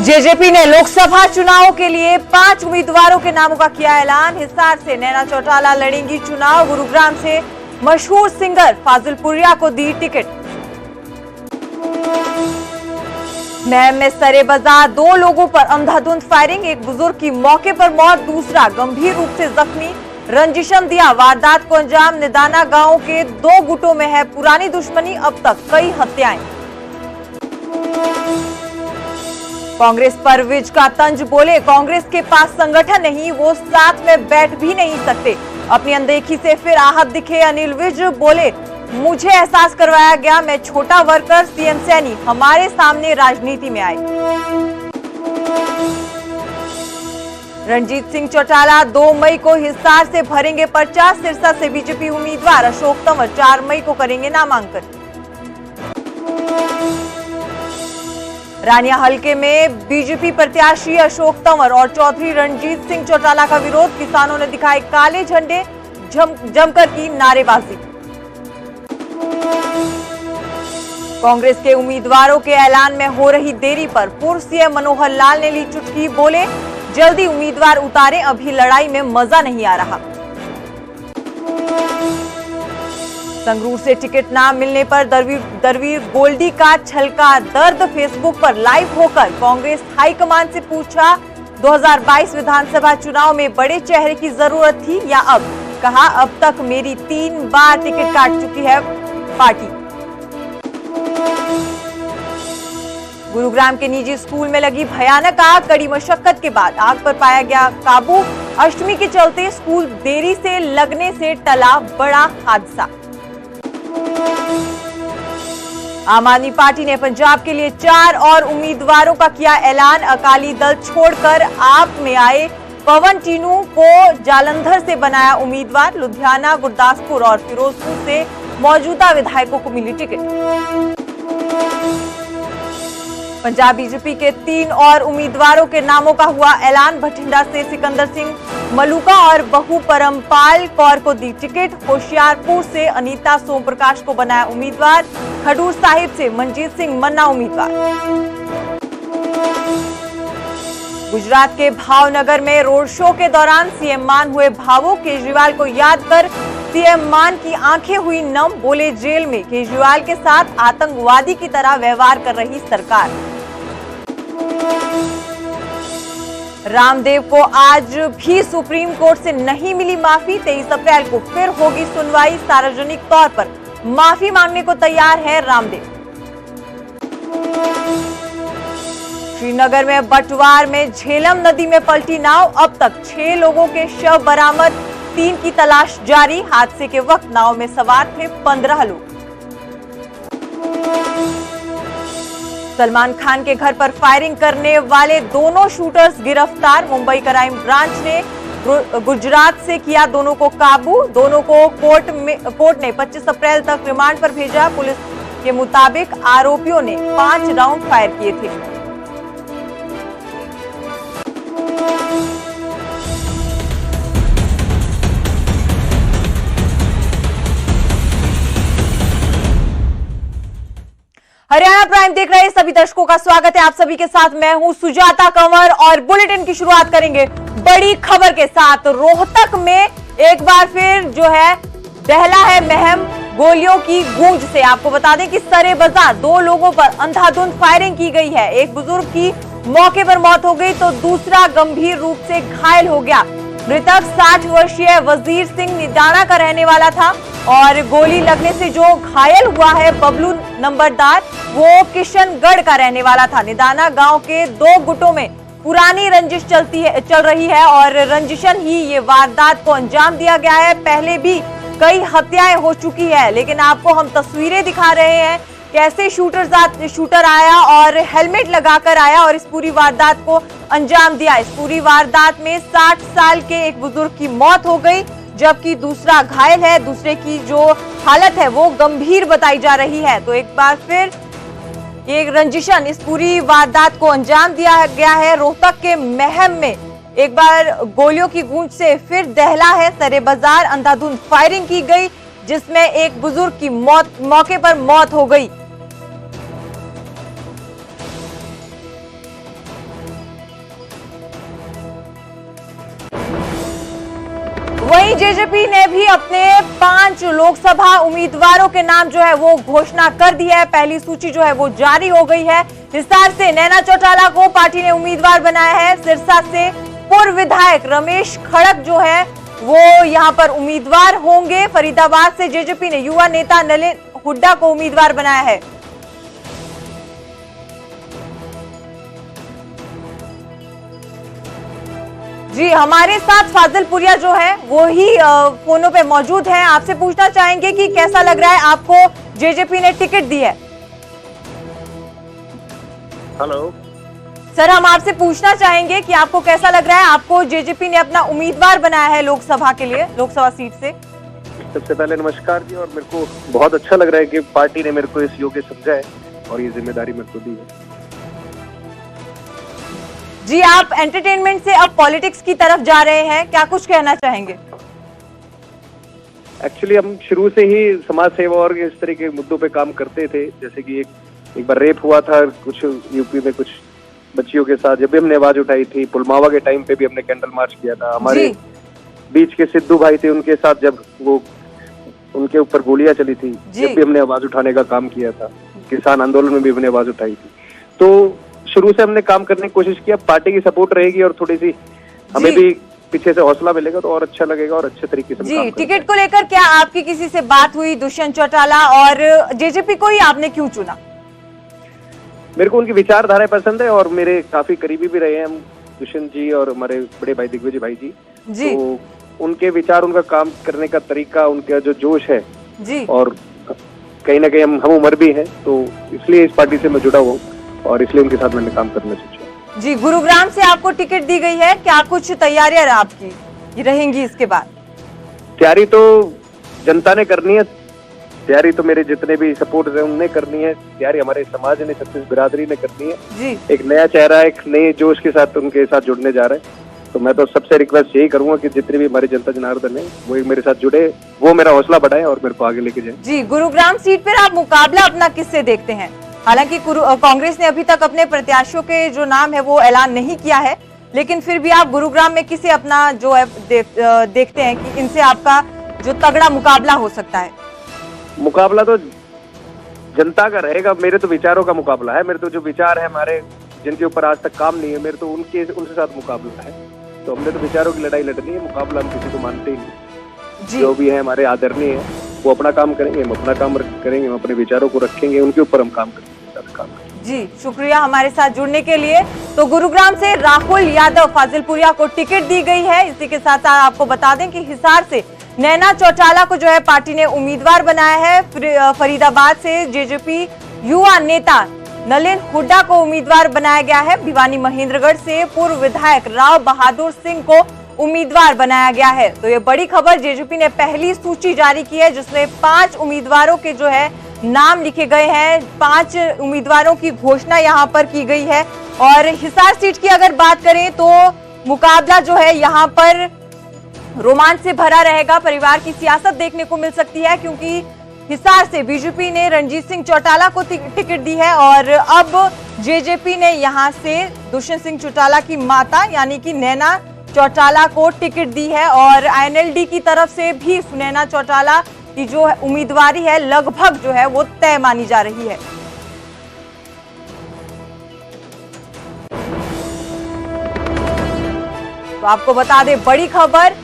JJP ने लोकसभा चुनाव के लिए 5 उम्मीदवारों के नामों का किया ऐलान। हिसार से नैना चौटाला लड़ेंगी चुनाव। गुरुग्राम से मशहूर सिंगर फाजिलपुरिया को दी टिकट। महम में सरेबाजार 2 लोगों पर अंधाधुंध फायरिंग। एक बुजुर्ग की मौके पर मौत, दूसरा गंभीर रूप से जख्मी। रंजिशम दिया वारदात को अंजाम। निदाना गांव के 2 गुटों में है पुरानी दुश्मनी, अब तक कई हत्याएं। कांग्रेस पर विज का तंज, बोले कांग्रेस के पास संगठन नहीं, वो साथ में बैठ भी नहीं सकते। अपनी अनदेखी से फिर आहत दिखे अनिल विज, बोले मुझे एहसास करवाया गया, मैं छोटा वर्कर, सीएम सैनी हमारे सामने राजनीति में आए। रणजीत सिंह चौटाला 2 मई को हिसार से भरेंगे पर्चा। सिरसा से बीजेपी उम्मीदवार अशोक तंवर 4 मई को करेंगे नामांकन। रानिया हलके में बीजेपी प्रत्याशी अशोक तंवर और चौधरी रणजीत सिंह चौटाला का विरोध। किसानों ने दिखाए काले झंडे, जमकर की नारेबाजी। कांग्रेस के उम्मीदवारों के ऐलान में हो रही देरी पर पूर्व सीएम मनोहर लाल ने ली चुटकी, बोले जल्दी उम्मीदवार उतारें, अभी लड़ाई में मजा नहीं आ रहा। संगरूर से टिकट ना मिलने पर दरवीर गोल्डी का छलका दर्द। फेसबुक पर लाइव होकर कांग्रेस हाईकमान से पूछा, 2022 विधानसभा चुनाव में बड़े चेहरे की जरूरत थी या अब? कहा अब तक मेरी 3 बार टिकट काट चुकी है पार्टी। गुरुग्राम के निजी स्कूल में लगी भयानक आग। कड़ी मशक्कत के बाद आग पर पाया गया काबू। अष्टमी के चलते स्कूल देरी से लगने से टला बड़ा हादसा। आम आदमी पार्टी ने पंजाब के लिए 4 और उम्मीदवारों का किया ऐलान। अकाली दल छोड़कर आप में आए पवन टीनू को जालंधर से बनाया उम्मीदवार। लुधियाना, गुरदासपुर और फिरोजपुर से मौजूदा विधायकों को मिली टिकट। पंजाब बीजेपी के 3 और उम्मीदवारों के नामों का हुआ ऐलान। भटिंडा से सिकंदर सिंह मलूका और बहू परमपाल कौर को दी टिकट। होशियारपुर से अनीता सोम प्रकाश को बनाया उम्मीदवार। खडूर साहिब से मनजीत सिंह मन्ना उम्मीदवार। गुजरात के भावनगर में रोड शो के दौरान सीएम मान हुए भावुक। केजरीवाल को याद कर सीएम मान की आंखें हुई नम, बोले जेल में केजरीवाल के साथ आतंकवादी की तरह व्यवहार कर रही सरकार। रामदेव को आज भी सुप्रीम कोर्ट से नहीं मिली माफी। 23 अप्रैल को फिर होगी सुनवाई। सार्वजनिक तौर पर माफी मांगने को तैयार है रामदेव। श्रीनगर में बटवार में झेलम नदी में पलटी नाव। अब तक 6 लोगों के शव बरामद, 3 की तलाश जारी। हादसे के वक्त नाव में सवार थे 15 लोग। सलमान खान के घर पर फायरिंग करने वाले दोनों शूटर्स गिरफ्तार। मुंबई क्राइम ब्रांच ने गुजरात से किया दोनों को काबू। दोनों को कोर्ट ने 25 अप्रैल तक रिमांड पर भेजा। पुलिस के मुताबिक आरोपियों ने 5 राउंड फायर किए थे। हरियाणा प्राइम देख रहे सभी दर्शकों का स्वागत है। आप सभी के साथ मैं हूं सुजाता कंवर और बुलेटिन की शुरुआत करेंगे बड़ी खबर के साथ। रोहतक में एक बार फिर जो है दहला है महम गोलियों की गूंज से। आपको बता दें कि सरेबाजार 2 लोगों पर अंधाधुंध फायरिंग की गई है। एक बुजुर्ग की मौके पर मौत हो गई तो दूसरा गंभीर रूप से घायल हो गया। मृतक 60 वर्षीय वजीर सिंह निदाना का रहने वाला था और गोली लगने से जो घायल हुआ है बबलू नंबरदार, वो किशनगढ़ का रहने वाला था। निदाना गांव के 2 गुटों में पुरानी रंजिश चल रही है और रंजिशन ही ये वारदात को अंजाम दिया गया है। पहले भी कई हत्याएं हो चुकी है, लेकिन आपको हम तस्वीरें दिखा रहे हैं कैसे शूटर आया और हेलमेट लगाकर आया और इस पूरी वारदात को अंजाम दिया। इस पूरी वारदात में 60 साल के एक बुजुर्ग की मौत हो गई, जबकि दूसरा घायल है। दूसरे की जो हालत है वो गंभीर बताई जा रही है। तो एक बार फिर एक रंजिशन इस पूरी वारदात को अंजाम दिया गया है। रोहतक के महम में एक बार गोलियों की गूंज से फिर दहला है सरेबाजार। अंधाधुंध फायरिंग की गई जिसमें एक बुजुर्ग की मौके पर मौत हो गई। जेजेपी ने भी अपने 5 लोकसभा उम्मीदवारों के नाम जो है वो घोषणा कर दी है। पहली सूची जो है वो जारी हो गई है। हिसार से नैना चौटाला को पार्टी ने उम्मीदवार बनाया है। सिरसा से पूर्व विधायक रमेश खड़क जो है वो यहां पर उम्मीदवार होंगे। फरीदाबाद से जेजेपी ने युवा नेता नलिन हुड्डा को उम्मीदवार बनाया है। जी, हमारे साथ फाजिलपुरिया जो है वो ही फोनों पे मौजूद है। आपसे पूछना चाहेंगे कि कैसा लग रहा है आपको जेजेपी ने टिकट दी है। हेलो सर, हम आपसे पूछना चाहेंगे कि आपको कैसा लग रहा है, आपको जेजेपी ने अपना उम्मीदवार बनाया है लोकसभा के लिए, लोकसभा सीट से। सबसे पहले नमस्कार जी। और मेरे को बहुत अच्छा लग रहा है कि पार्टी ने मेरे को इस योग्य समझा है और ये जिम्मेदारी मेरे को दी है। जी, आप एंटरटेनमेंट से अब पॉलिटिक्स की तरफ जा रहे हैं, क्या कुछ कहना चाहेंगे? एक्चुअली हम शुरू से ही समाज सेवा और इस तरह के मुद्दों पे काम करते थे। जैसे कि एक बार रेप हुआ था कुछ यूपी में कुछ बच्चियों के साथ, जब भी हमने आवाज उठाई थी। पुलवामा के टाइम पे भी हमने कैंडल मार्च किया था। हमारे बीच के सिद्धू भाई थे, उनके साथ जब वो उनके ऊपर गोलियां चली थी, जब भी हमने आवाज उठाने का काम किया था। किसान आंदोलन में भी हमने आवाज उठाई थी। तो शुरू से हमने काम करने की कोशिश किया। पार्टी की सपोर्ट रहेगी और थोड़ी सी हमें भी पीछे से हौसला मिलेगा तो और अच्छा लगेगा और अच्छे तरीके से जी। टिकट को लेकर क्या आपकी किसी से बात हुई? दुष्यंत चौटाला और जेजेपी को ही आपने क्यों चुना? मेरे को उनकी विचारधारा पसंद है और मेरे काफी करीबी भी रहे हैं हम, दुष्यंत जी और हमारे बड़े भाई दिग्विजय भाई जी। तो उनके विचार, उनका काम करने का तरीका, उनका जो जोश है जी, और कहीं ना कहीं हम उम्र भी हैं, तो इसलिए इस पार्टी से मैं जुड़ा हुआ हूँ और इसलिए उनके साथ मैंने काम करना सोचा। जी, गुरुग्राम से आपको टिकट दी गई है, क्या कुछ तैयारियां आपकी रहेंगी इसके बाद? तैयारी तो जनता ने करनी है, तैयारी तो मेरे जितने भी सपोर्ट है उनने करनी है, तैयारी हमारे समाज ने, छत्तीस बिरादरी ने करनी है जी। एक नया चेहरा, एक नए जोश के साथ उनके साथ जुड़ने जा रहे हैं। तो मैं तो सबसे रिक्वेस्ट यही करूंगा कि जितने भी हमारे जनता जनार्दन है वो मेरे साथ जुड़े, वो मेरा हौसला बढ़ाए और मेरे को आगे लेके जाए। जी, गुरुग्राम सीट पर आप मुकाबला अपना किससे देखते हैं? हालांकि कांग्रेस ने अभी तक अपने प्रत्याशियों के जो नाम है वो ऐलान नहीं किया है, लेकिन फिर भी आप गुरुग्राम में किसे अपना जो है देखते हैं कि इनसे आपका जो तगड़ा मुकाबला हो सकता है? मुकाबला तो जनता का रहेगा। मेरे तो विचारों का मुकाबला है। मेरे तो जो विचार है हमारे, जिनके ऊपर आज तक काम नहीं है, मेरे तो उनके साथ मुकाबला है। तो हमने तो विचारों की लड़ाई लड़नी है, मुकाबला हम किसी को मानते ही नहीं। जो भी है हमारे आदरणीय है वो अपना काम करेंगे, हम अपना काम करेंगे, हम अपने विचारों को रखेंगे, उनके ऊपर हम काम करेंगे। जी, शुक्रिया हमारे साथ जुड़ने के लिए। तो गुरुग्राम से राहुल यादव फाजिलपुरिया को टिकट दी गई है। इसी के साथ साथ आपको बता दें कि हिसार से नैना चौटाला को जो है पार्टी ने उम्मीदवार बनाया है। फरीदाबाद से जेजेपी युवा नेता नलिन हुड्डा को उम्मीदवार बनाया गया है। भिवानी महेंद्रगढ़ से पूर्व विधायक राव बहादुर सिंह को उम्मीदवार बनाया गया है। तो ये बड़ी खबर, जेजेपी ने पहली सूची जारी की है जिसमें 5 उम्मीदवारों के जो है नाम लिखे गए हैं। 5 उम्मीदवारों की घोषणा यहां पर की गई है। और हिसार सीट की अगर बात करें तो मुकाबला जो है यहां पर रोमांच से भरा रहेगा। परिवार की सियासत देखने को मिल सकती है क्योंकि हिसार से बीजेपी ने रणजीत सिंह चौटाला को टिकट दी है और अब जेजेपी ने यहां से दुष्यंत सिंह चौटाला की माता यानी कि नैना चौटाला को टिकट दी है। और आईएनएलडी की तरफ से भी नैना चौटाला की जो उम्मीदवारी है लगभग जो है वो तय मानी जा रही है। तो आपको बता दें बड़ी खबर,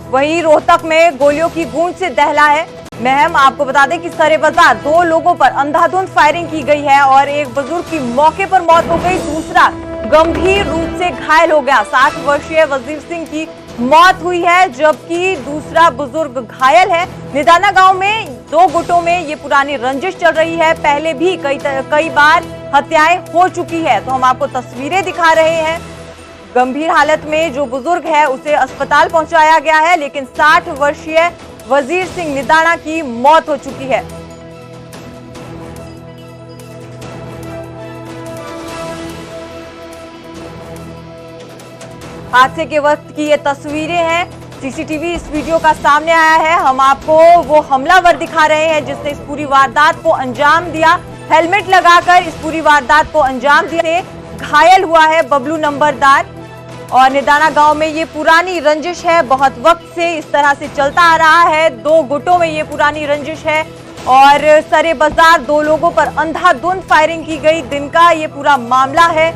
वहीं रोहतक में गोलियों की गूंज से दहला है महम। आपको बता दें कि सरे बाजार 2 लोगों पर अंधाधुंध फायरिंग की गई है और एक बुजुर्ग की मौके पर मौत हो गई, दूसरा गंभीर रूप से घायल हो गया। 60 वर्षीय वजीर सिंह की मौत हुई है जबकि दूसरा बुजुर्ग घायल है। निदाना गांव में 2 गुटों में ये पुरानी रंजिश चल रही है। पहले भी कई बार हत्याएं हो चुकी है। तो हम आपको तस्वीरें दिखा रहे हैं। गंभीर हालत में जो बुजुर्ग है उसे अस्पताल पहुंचाया गया है, लेकिन 60 वर्षीय वजीर सिंह निदाना की मौत हो चुकी है। हादसे के वक्त की ये तस्वीरें हैं। सीसीटीवी इस वीडियो का सामने आया है। हम आपको वो हमलावर दिखा रहे हैं जिसने इस पूरी वारदात को अंजाम दिया। हेलमेट लगाकर इस पूरी वारदात को अंजाम दिया, घायल हुआ है बबलू नंबरदार। और निदाना गांव में ये पुरानी रंजिश है, बहुत वक्त से इस तरह से चलता आ रहा है। 2 गुटों में ये पुरानी रंजिश है और सरे बाजार 2 लोगों पर अंधाधुंध फायरिंग की गई। दिन का ये पूरा मामला है।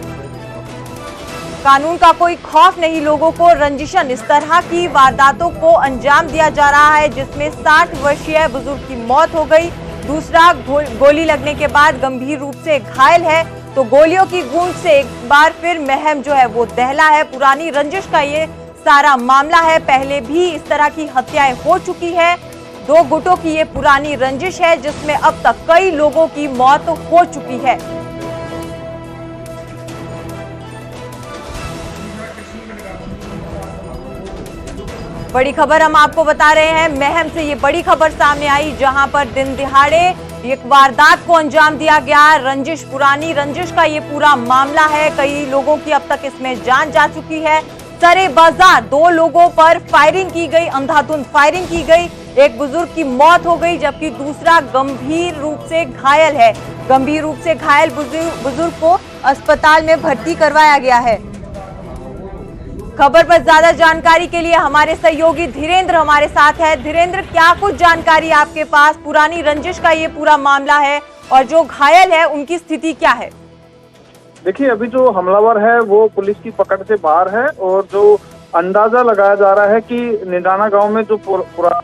कानून का कोई खौफ नहीं लोगों को। रंजिशन इस तरह की वारदातों को अंजाम दिया जा रहा है जिसमें 60 वर्षीय बुजुर्ग की मौत हो गई, दूसरा गोली लगने के बाद गंभीर रूप से घायल है। तो गोलियों की गूंज से एक बार फिर महम जो है वो दहला है। पुरानी रंजिश का ये सारा मामला है। पहले भी इस तरह की हत्याएं हो चुकी है। 2 गुटों की ये पुरानी रंजिश है जिसमें अब तक कई लोगों की मौत हो चुकी है। बड़ी खबर हम आपको बता रहे हैं, महम से ये बड़ी खबर सामने आई जहां पर दिन दिहाड़े एक वारदात को अंजाम दिया गया। रंजिश, पुरानी रंजिश का ये पूरा मामला है। कई लोगों की अब तक इसमें जान जा चुकी है। सरे बाजार 2 लोगों पर फायरिंग की गई, अंधाधुंध फायरिंग की गई। एक बुजुर्ग की मौत हो गई जबकि दूसरा गंभीर रूप से घायल है। गंभीर रूप से घायल बुजुर्ग को अस्पताल में भर्ती करवाया गया है। खबर पर ज्यादा जानकारी के लिए हमारे सहयोगी धीरेन्द्र हमारे साथ है। धीरेन्द्र, क्या कुछ जानकारी आपके पास? पुरानी रंजिश का ये पूरा मामला है और जो घायल है उनकी स्थिति क्या है? देखिए, अभी जो हमलावर है वो पुलिस की पकड़ से बाहर है और जो अंदाजा लगाया जा रहा है कि निदाना गांव में जो पूरा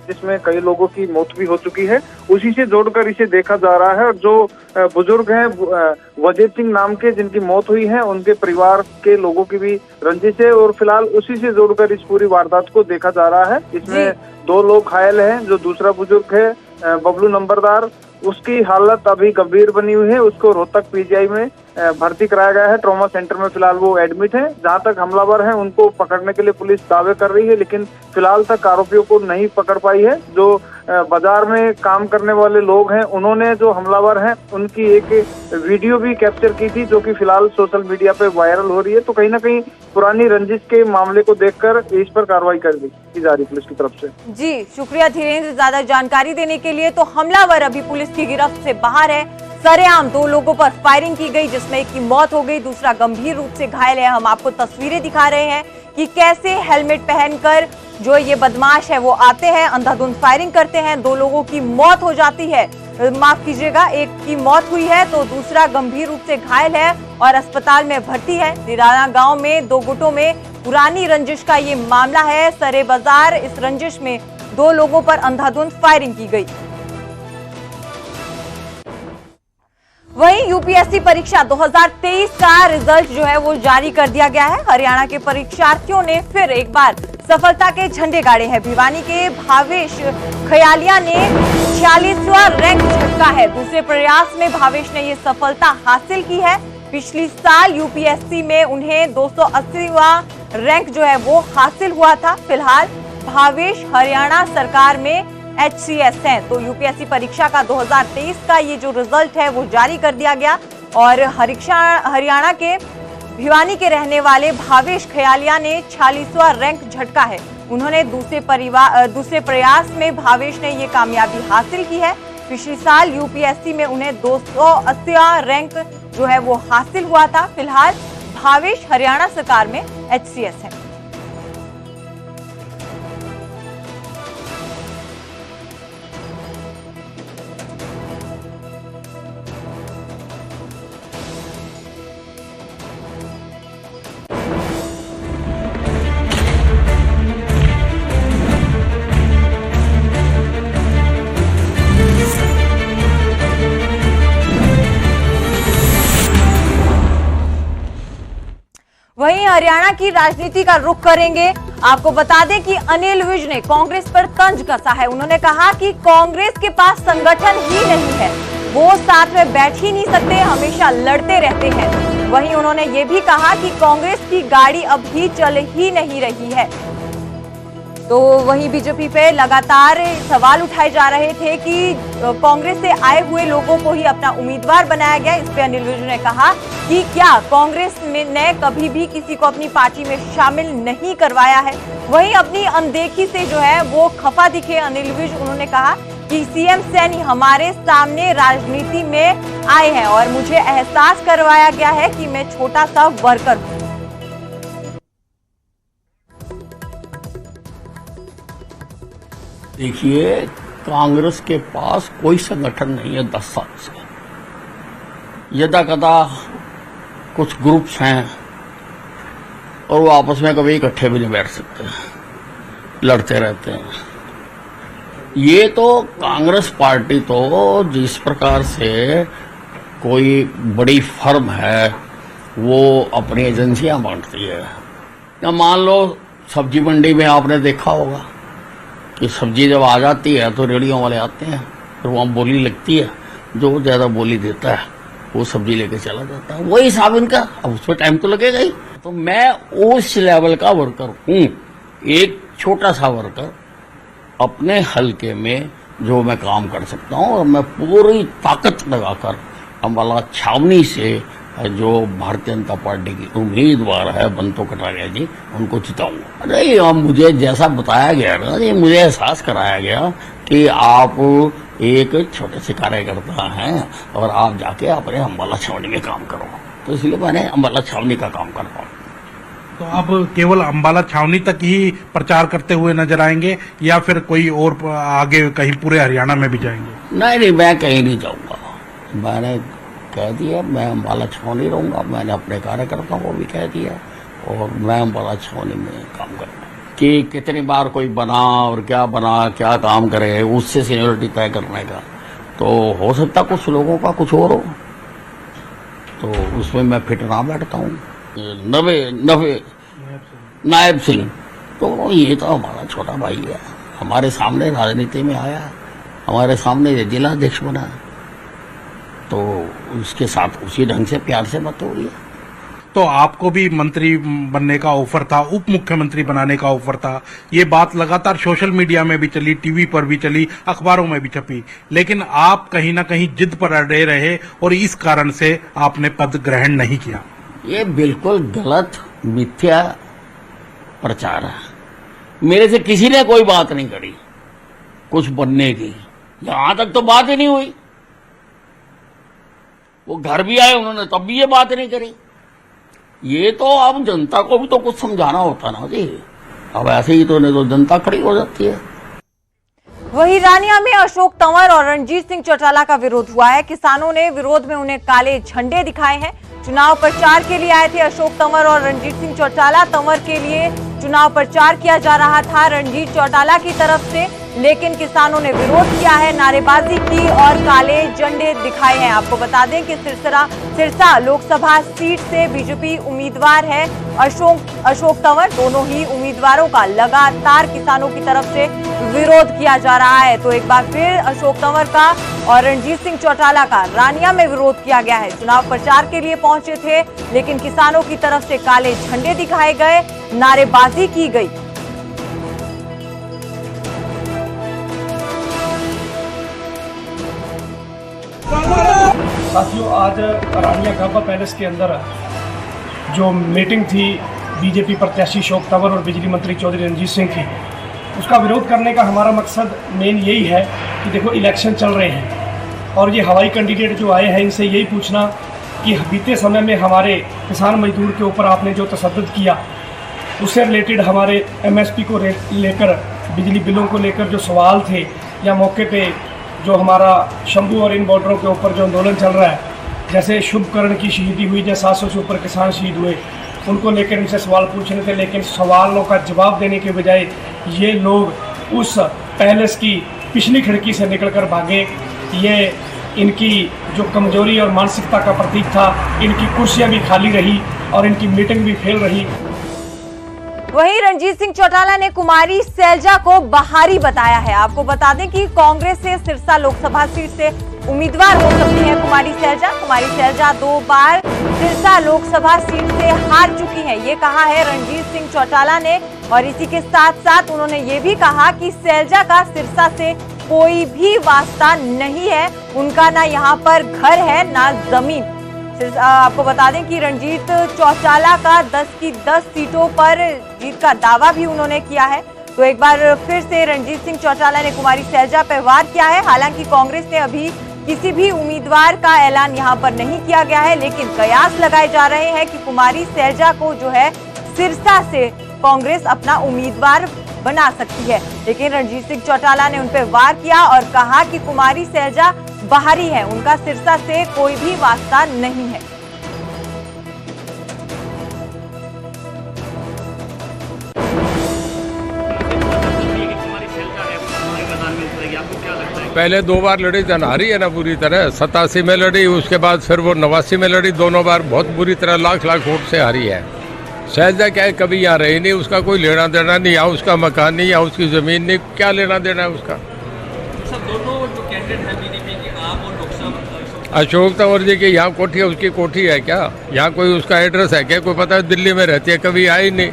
जिसमें कई लोगों की मौत भी हो चुकी है, उसी से जोड़कर इसे देखा जा रहा है। और जो बुजुर्ग हैं वजीर सिंह नाम के जिनकी मौत हुई है, उनके परिवार के लोगों की भी रंजिश है और फिलहाल उसी से जोड़कर इस पूरी वारदात को देखा जा रहा है। इसमें 2 लोग घायल हैं। जो दूसरा बुजुर्ग है बबलू नंबरदार, उसकी हालत अभी गंभीर बनी हुई है। उसको रोहतक पीजीआई में भर्ती कराया गया है। ट्रॉमा सेंटर में फिलहाल वो एडमिट है। जहां तक हमलावर हैं उनको पकड़ने के लिए पुलिस दावे कर रही है, लेकिन फिलहाल तक आरोपियों को नहीं पकड़ पाई है। जो बाजार में काम करने वाले लोग हैं उन्होंने जो हमलावर हैं उनकी एक वीडियो भी कैप्चर की थी जो कि फिलहाल सोशल मीडिया पे वायरल हो रही है। तो कहीं ना कहीं पुरानी रंजिश के मामले को देखकर इस पर कार्रवाई की जा रही पुलिस की तरफ से। जी शुक्रिया धीरेन्द्र ज्यादा जानकारी देने के लिए। तो हमलावर अभी पुलिस की गिरफ्त से बाहर है। सरेआम 2 लोगों पर फायरिंग की गई जिसमें एक की मौत हो गई, दूसरा गंभीर रूप से घायल है। हम आपको तस्वीरें दिखा रहे हैं कि कैसे हेलमेट पहनकर जो ये बदमाश है वो आते हैं, अंधाधुंध फायरिंग करते हैं। 2 लोगों की मौत हो जाती है, माफ कीजिएगा, एक की मौत हुई है तो दूसरा गंभीर रूप से घायल है और अस्पताल में भर्ती है। निदाना गांव में 2 गुटों में पुरानी रंजिश का ये मामला है। सरे बाजार इस रंजिश में 2 लोगों पर अंधाधुंध फायरिंग की गई। वहीं यूपीएससी परीक्षा 2023 का रिजल्ट जो है वो जारी कर दिया गया है। हरियाणा के परीक्षार्थियों ने फिर एक बार सफलता के झंडे गाड़े हैं। भिवानी के भावेश खयालिया ने 46वां रैंक झटका है। दूसरे प्रयास में भावेश ने ये सफलता हासिल की है। पिछली साल यूपीएससी में उन्हें 280वां रैंक जो है वो हासिल हुआ था। फिलहाल भावेश हरियाणा सरकार में HCS है। तो यूपीएससी परीक्षा का 2023 का ये जो रिजल्ट है वो जारी कर दिया गया और हरियाणा के भिवानी के रहने वाले भावेश खयालिया ने 46वां रैंक झटका है। उन्होंने दूसरे प्रयास में भावेश ने ये कामयाबी हासिल की है। पिछले साल यूपीएससी में उन्हें 280वां रैंक जो है वो हासिल हुआ था। फिलहाल भावेश हरियाणा सरकार में HCS है। वहीं हरियाणा की राजनीति का रुख करेंगे। आपको बता दें कि अनिल विज ने कांग्रेस पर तंज कसा है। उन्होंने कहा कि कांग्रेस के पास संगठन ही नहीं है, वो साथ में बैठ ही नहीं सकते, हमेशा लड़ते रहते हैं। वहीं उन्होंने ये भी कहा कि कांग्रेस की गाड़ी अभी चल ही नहीं रही है। तो वहीं बीजेपी पे लगातार सवाल उठाए जा रहे थे कि कांग्रेस से आए हुए लोगों को ही अपना उम्मीदवार बनाया गया। इस पे अनिल विज ने कहा कि क्या कांग्रेस ने कभी भी किसी को अपनी पार्टी में शामिल नहीं करवाया है। वहीं अपनी अनदेखी से जो है वो खफा दिखे अनिल विज। उन्होंने कहा कि सीएम सैनी हमारे सामने राजनीति में आए हैं और मुझे एहसास करवाया गया है कि मैं छोटा सा वर्कर हूँ। देखिए, कांग्रेस के पास कोई संगठन नहीं है 10 साल से। यदा कदा कुछ ग्रुप्स हैं और वो आपस में कभी इकट्ठे भी नहीं बैठ सकते, लड़ते रहते हैं। ये तो कांग्रेस पार्टी तो जिस प्रकार से कोई बड़ी फर्म है वो अपनी एजेंसियां बांटती है। या मान लो सब्जी मंडी में आपने देखा होगा कि सब्जी जब आ जाती है तो रेहड़ियों वाले आते हैं, फिर वहाँ बोली लगती है, जो ज्यादा बोली देता है वो सब्जी लेके चला जाता है। वही हिसाब इनका, अब उसमें टाइम तो लगेगा ही। तो मैं उस लेवल का वर्कर हूँ, एक छोटा सा वर्कर, अपने हलके में जो मैं काम कर सकता हूँ और मैं पूरी ताकत लगाकर अम्बाला छावनी से जो भारतीय जनता पार्टी की उम्मीदवार है बंतो कटारिया जी, उनको जिताऊंगा। अरे अब मुझे जैसा बताया गया ना, ये मुझे एहसास कराया गया कि आप एक छोटे से कार्यकर्ता हैं और आप जाके अपने अम्बाला छावनी में काम करो, तो इसलिए मैंने अम्बाला छावनी का काम कर रहा हूँ। तो आप केवल अम्बाला छावनी तक ही प्रचार करते हुए नजर आएंगे या फिर कोई और आगे कहीं पूरे हरियाणा में भी जाएंगे? नहीं, मैं कहीं नहीं जाऊंगा। मैंने कह दिया मैं अम्बाला छावनी रहूंगा, मैंने अपने कार्यकर्ताओं को भी कह दिया और मैं अम्बाला छावनी में काम करूंगा। कि कितनी बार कोई बना और क्या बना, क्या काम करे, उससे सीनियरिटी तय करने का तो हो सकता कुछ लोगों का कुछ और हो, तो उसमें मैं फिट ना बैठता हूँ। नायब सिंह तो ये तो हमारा छोटा भाई है, हमारे सामने राजनीति में आया, हमारे सामने जिला अध्यक्ष बना, तो उसके साथ उसी ढंग से प्यार से बात हो रही है। तो आपको भी मंत्री बनने का ऑफर था, उप मुख्यमंत्री बनाने का ऑफर था, ये बात लगातार सोशल मीडिया में भी चली, टीवी पर भी चली, अखबारों में भी छपी, लेकिन आप कहीं ना कहीं जिद पर अड़े रहे और इस कारण से आपने पद ग्रहण नहीं किया। ये बिल्कुल गलत मिथ्या प्रचार है। मेरे से किसी ने कोई बात नहीं करी कुछ बनने की, यहां तक तो बात ही नहीं हुई। वो घर भी आए उन्होंने तब भी ये बात नहीं करी। ये तो अब जनता को भी तो कुछ समझाना होता ना जी, अब ऐसे ही तो नहीं तो जनता खड़ी हो जाती है। वहीं रानिया में अशोक तंवर और रणजीत सिंह चौटाला का विरोध हुआ है। किसानों ने विरोध में उन्हें काले झंडे दिखाए हैं। चुनाव प्रचार के लिए आए थे अशोक तंवर और रणजीत सिंह चौटाला। तंवर के लिए चुनाव प्रचार किया जा रहा था रणजीत चौटाला की तरफ से, लेकिन किसानों ने विरोध किया है, नारेबाजी की और काले झंडे दिखाए हैं। आपको बता दें कि सिरसा लोकसभा सीट से बीजेपी उम्मीदवार है अशोक तंवर। दोनों ही उम्मीदवारों का लगातार किसानों की तरफ से विरोध किया जा रहा है। तो एक बार फिर अशोक तंवर का और रणजीत सिंह चौटाला का रानिया में विरोध किया गया है। चुनाव प्रचार के लिए पहुंचे थे, लेकिन किसानों की तरफ से काले झंडे दिखाए गए, नारेबाजी की गई। साथियों, आज रानिया गाबा पैलेस के अंदर जो मीटिंग थी बीजेपी प्रत्याशी अशोक तंवर और बिजली मंत्री चौधरी रणजीत सिंह की, उसका विरोध करने का हमारा मकसद मेन यही है कि देखो इलेक्शन चल रहे हैं और ये हवाई कैंडिडेट जो आए हैं इनसे यही पूछना कि बीते समय में हमारे किसान मजदूर के ऊपर आपने जो तशद्दुद किया, उससे रिलेटेड हमारे एमएसपी को लेकर, बिजली बिलों को लेकर जो सवाल थे, या मौके पे जो हमारा शंभू और इन बॉर्डरों के ऊपर जो आंदोलन चल रहा है, जैसे शुभकरण की शहीदी हुई, जैसे 700 से ऊपर किसान शहीद हुए, उनको लेकर इनसे सवाल पूछने थे, लेकिन सवालों का जवाब देने के बजाय ये लोग उस पैलेस की पिछली खिड़की से निकलकर भागे। ये इनकी जो कमजोरी और मानसिकता का प्रतीक था। इनकी कुर्सियां भी खाली रही और इनकी मीटिंग भी फेल रही। वहीं रणजीत सिंह चौटाला ने कुमारी सैलजा को बहारी बताया है। आपको बता दें कि कांग्रेस से सिरसा लोकसभा सीट से उम्मीदवार हो सकती है कुमारी सैलजा। कुमारी सैलजा 2 बार सिरसा लोकसभा सीट से हार चुकी है, ये कहा है रणजीत सिंह चौटाला ने। और इसी के साथ साथ उन्होंने ये भी कहा कि सैलजा का सिरसा से कोई भी वास्ता नहीं है, उनका ना यहाँ पर घर है ना जमीन। आपको बता दें कि रणजीत चौटाला का 10 की 10 सीटों पर जीत का दावा भी उन्होंने किया है। तो एक बार फिर से रणजीत सिंह चौटाला ने कुमारी सैलजा पर वार किया है। हालांकि कांग्रेस ने अभी किसी भी उम्मीदवार का ऐलान यहां पर नहीं किया गया है, लेकिन कयास लगाए जा रहे हैं कि कुमारी सैलजा को जो है सिरसा से कांग्रेस अपना उम्मीदवार बना सकती है। लेकिन रणजीत सिंह चौटाला ने उन पर वार किया और कहा कि कुमारी सैलजा बाहरी है, उनका सिरसा से कोई भी वास्ता नहीं है। पहले 2 बार लड़ी हारी है ना बुरी तरह, 87 में लड़ी, उसके बाद फिर वो 89 में लड़ी, दोनों बार बहुत बुरी तरह लाख वोट से हारी है। शैलजा क्या है, कभी यहाँ रही नहीं, उसका कोई लेना देना नहीं, यहाँ उसका मकान नहीं, यहाँ उसकी जमीन नहीं, क्या लेना देना है उसका। सब दोनों जो कैंडिडेट हैं बीजेपी के, आप और लोकसभा, अशोक तंवर जी की यहाँ कोठी है, उसकी कोठी है क्या? यहाँ कोई उसका एड्रेस है क्या? कोई पता है? दिल्ली में रहती है, कभी आई नहीं।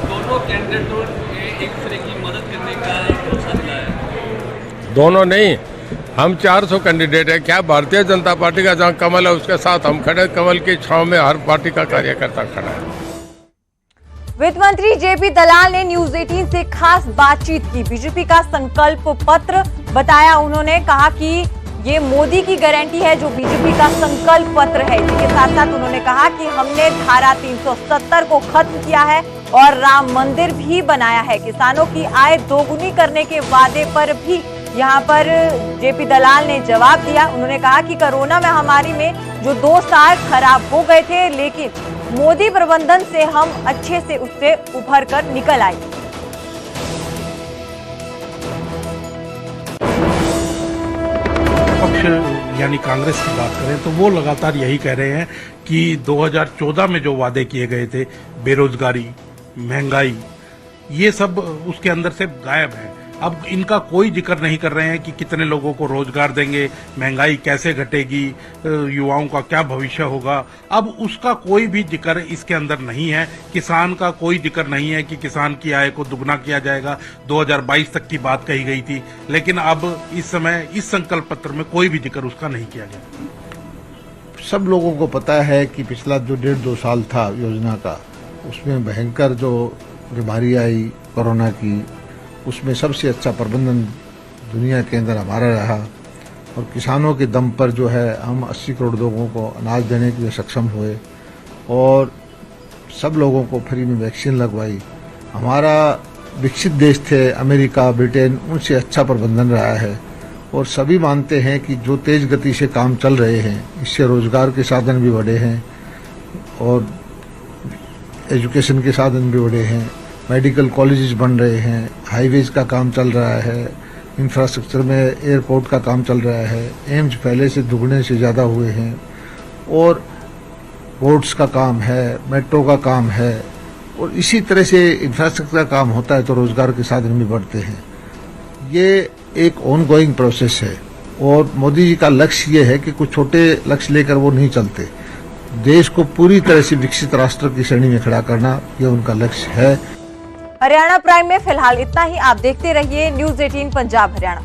दोनों कैंडिडेटों ने एक दूसरे की मदद करने का भरोसा दिलाया है। दोनों नहीं, हम 400 कैंडिडेट है। क्या भारतीय जनता पार्टी का जहाँ कमल है उसके साथ हम खड़े, कमल की छांव में हर पार्टी का कार्यकर्ता खड़ा है। वित्त मंत्री जेपी दलाल ने न्यूज 18 से खास बातचीत की, बीजेपी का संकल्प पत्र बताया। उन्होंने कहा कि ये मोदी की गारंटी है जो बीजेपी का संकल्प पत्र है। इसी के साथ साथ उन्होंने कहा कि हमने धारा 370 को खत्म किया है और राम मंदिर भी बनाया है। किसानों की आय दोगुनी करने के वादे पर भी यहाँ पर जेपी दलाल ने जवाब दिया। उन्होंने कहा कि कोरोना महामारी में जो 2 साल खराब हो गए थे, लेकिन मोदी प्रबंधन से हम अच्छे से उससे उभर कर निकल आए। पक्ष यानी कांग्रेस की बात करें तो वो लगातार यही कह रहे हैं कि 2014 में जो वादे किए गए थे, बेरोजगारी, महंगाई, ये सब उसके अंदर से गायब है। अब इनका कोई जिक्र नहीं कर रहे हैं कि कितने लोगों को रोजगार देंगे, महंगाई कैसे घटेगी, युवाओं का क्या भविष्य होगा। अब उसका कोई भी जिक्र इसके अंदर नहीं है। किसान का कोई जिक्र नहीं है कि किसान की आय को दुगना किया जाएगा। 2022 तक की बात कही गई थी, लेकिन अब इस समय इस संकल्प पत्र में कोई भी जिक्र उसका नहीं किया गया। सब लोगों को पता है कि पिछला जो 1.5-2 साल था योजना का, उसमें भयंकर जो बीमारी आई कोरोना की, उसमें सबसे अच्छा प्रबंधन दुनिया के अंदर हमारा रहा और किसानों के दम पर जो है हम 80 करोड़ लोगों को अनाज देने के लिए सक्षम हुए और सब लोगों को फ्री में वैक्सीन लगवाई। हमारा विकसित देश थे अमेरिका, ब्रिटेन, उनसे अच्छा प्रबंधन रहा है और सभी मानते हैं कि जो तेज गति से काम चल रहे हैं, इससे रोजगार के साधन भी बढ़े हैं और एजुकेशन के साधन भी बढ़े हैं, मेडिकल कॉलेजेस बन रहे हैं, हाईवेज का काम चल रहा है, इंफ्रास्ट्रक्चर में एयरपोर्ट का काम चल रहा है, एम्स पहले से दुगने से ज़्यादा हुए हैं और रोड्स का काम है, मेट्रो का काम है और इसी तरह से इंफ्रास्ट्रक्चर का काम होता है तो रोजगार के साधन भी बढ़ते हैं। ये एक ऑनगोइंग प्रोसेस है और मोदी जी का लक्ष्य ये है कि कुछ छोटे लक्ष्य लेकर वो नहीं चलते। देश को पूरी तरह से विकसित राष्ट्र की श्रेणी में खड़ा करना, ये उनका लक्ष्य है। हरियाणा प्राइम में फिलहाल इतना ही। आप देखते रहिए न्यूज 18 पंजाब हरियाणा।